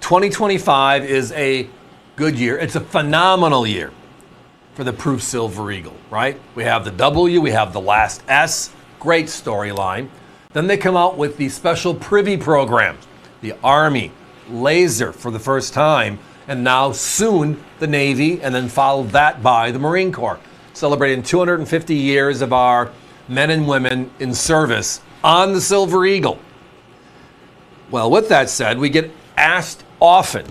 2025 is a good year. It's a phenomenal year for the Proof Silver Eagle, right? We have the W, we have the last S, great storyline. Then they come out with the special Privy program, the Army, laser for the first time, and now soon the Navy, and then followed that by the Marine Corps, celebrating 250 years of our men and women in service on the Silver Eagle. Well, with that said, we get asked often,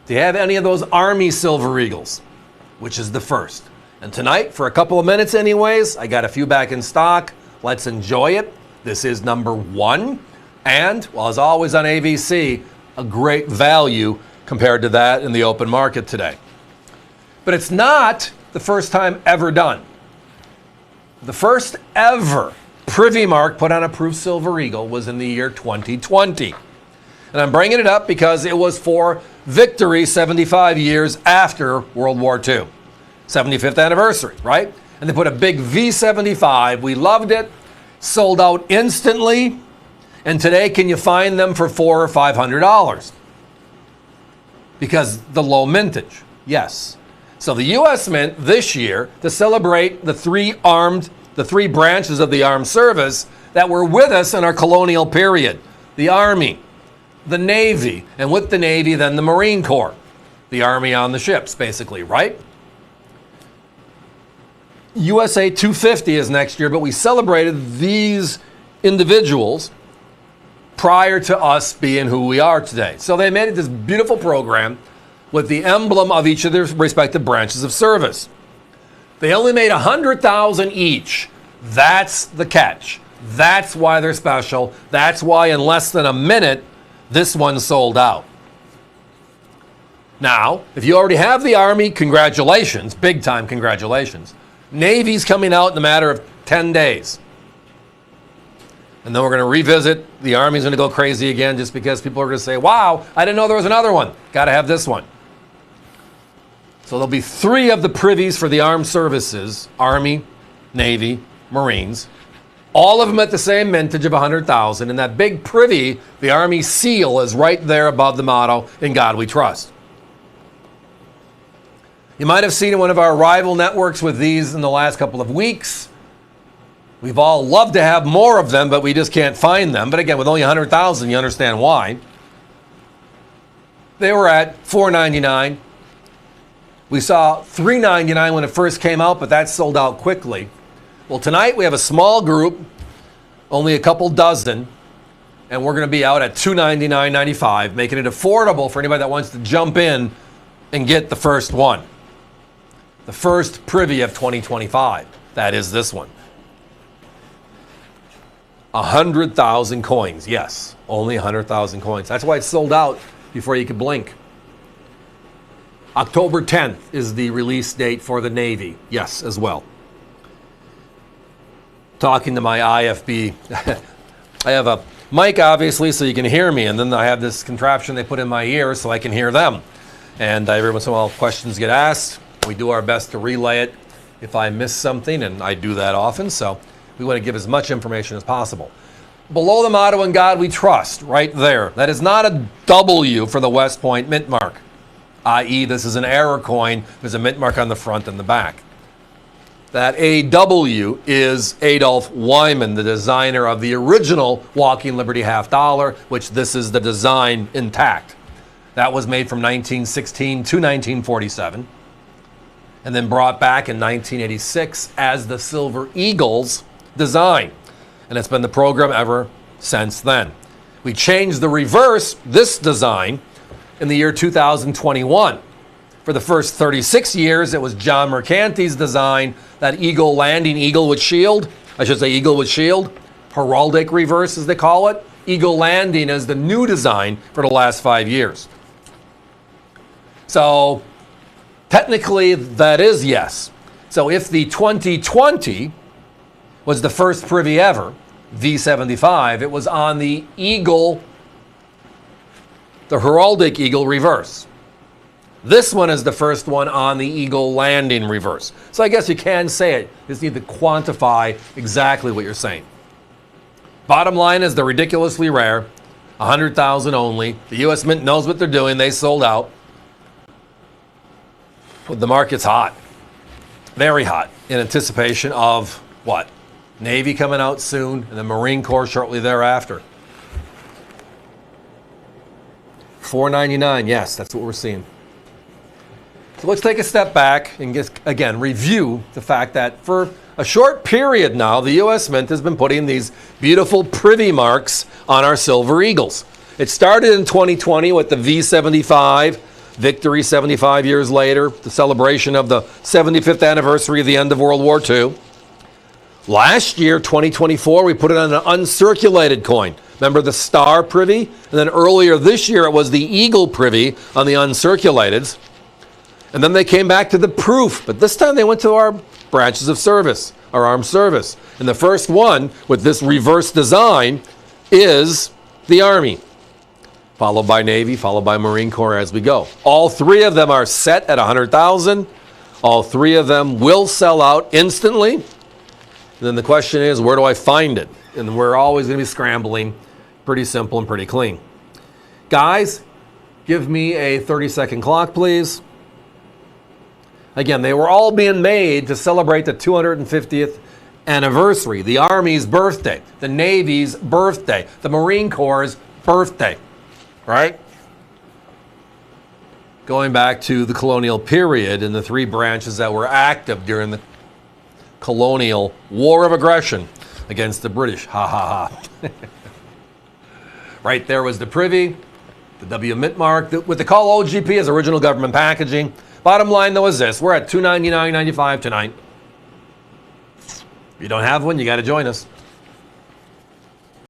do you have any of those Army Silver Eagles? Which is the first. And tonight, for a couple of minutes anyways, I got a few back in stock. Let's enjoy it. This is number 1. And, well, as always on AVC, a great value compared to that in the open market today. But it's not the first time ever done. The first ever Privy mark put on a Proof Silver Eagle was in the year 2020. And I'm bringing it up because it was for victory 75 years after World War II. 75th anniversary, right? And they put a big V75. We loved it. Sold out instantly. And today, can you find them for $400 or $500? Because the low mintage, yes. So the U.S. Mint this year, to celebrate the three branches of the armed service that were with us in our colonial period, the Army, the Navy, and with the Navy, then the Marine Corps, the Army on the ships, basically, right? USA 250 is next year, but we celebrated these individuals prior to us being who we are today. So they made it this beautiful program with the emblem of each of their respective branches of service. They only made 100,000 each. That's the catch. That's why they're special. That's why in less than a minute, this one sold out. Now, if you already have the Army, congratulations, big time congratulations. Navy's coming out in a matter of 10 days. And then we're going to revisit. The Army's going to go crazy again just because people are going to say, wow, I didn't know there was another one. Got to have this one. So there'll be 3 of the privies for the armed services, Army, Navy, Marines. All of them at the same mintage of 100,000. And that big privy, the Army seal, is right there above the motto, "In God We Trust." You might have seen one of our rival networks with these in the last couple of weeks. We've all loved to have more of them, but we just can't find them. But again, with only 100,000, you understand why. They were at $4.99. We saw $3.99 when it first came out, but that sold out quickly. Well, tonight we have a small group, only a couple dozen, and we're going to be out at $299.95, making it affordable for anybody that wants to jump in and get the first one. The first Privy of 2025. That is this one. 100,000 coins. Yes, only 100,000 coins. That's why it's sold out before you could blink. October 10th is the release date for the Navy. Yes, as well. Talking to my IFB. I have a mic, obviously, so you can hear me, and then I have this contraption they put in my ear so I can hear them. And every once in a while, questions get asked. We do our best to relay it if I miss something, and I do that often, so we want to give as much information as possible. Below the motto, "In God We Trust," right there. That is not a W for the West Point mint mark, i.e. this is an error coin. There's a mint mark on the front and the back. That AW is Adolph Wyman, the designer of the original Walking Liberty half dollar, which this is the design intact. That was made from 1916 to 1947. And then brought back in 1986 as the Silver Eagle's design. And it's been the program ever since then. We changed the reverse, this design, in the year 2021. For the first 36 years, it was John Mercanti's design, that eagle landing, eagle with shield. I should say eagle with shield. Heraldic reverse, as they call it. Eagle landing is the new design for the last 5 years. So technically, that is yes. So if the 2020 was the first Privy ever, V75, it was on the eagle, the heraldic eagle reverse. This one is the first one on the eagle landing reverse. So I guess you can say it. You just need to quantify exactly what you're saying. Bottom line is they're ridiculously rare. 100,000 only. The U.S. Mint knows what they're doing. They sold out. But the market's hot. Very hot. In anticipation of what? Navy coming out soon, and the Marine Corps shortly thereafter. $4.99. Yes, that's what we're seeing. So let's take a step back and just, again, review the fact that for a short period now, the U.S. Mint has been putting these beautiful Privy marks on our Silver Eagles. It started in 2020 with the V75, Victory 75 years later, the celebration of the 75th anniversary of the end of World War II. Last year, 2024, we put it on an uncirculated coin. Remember the Star Privy? And then earlier this year, it was the Eagle Privy on the uncirculated. And then they came back to the proof, but this time they went to our branches of service, our armed service. And the first one with this reverse design is the Army, followed by Navy, followed by Marine Corps as we go. All three of them are set at 100,000. All three of them will sell out instantly. And then the question is, where do I find it? And we're always going to be scrambling. Pretty simple and pretty clean. Guys, give me a 30-second clock, please. Again, they were all being made to celebrate the 250th anniversary, the Army's birthday, the Navy's birthday, the Marine Corps' birthday, right? Going back to the colonial period and the three branches that were active during the colonial war of aggression against the British. Ha ha ha. Right there was the Privy, the W Mint mark, with the call OGP as original government packaging. Bottom line, though, is this. We're at $299.95 tonight. If you don't have one, you got to join us.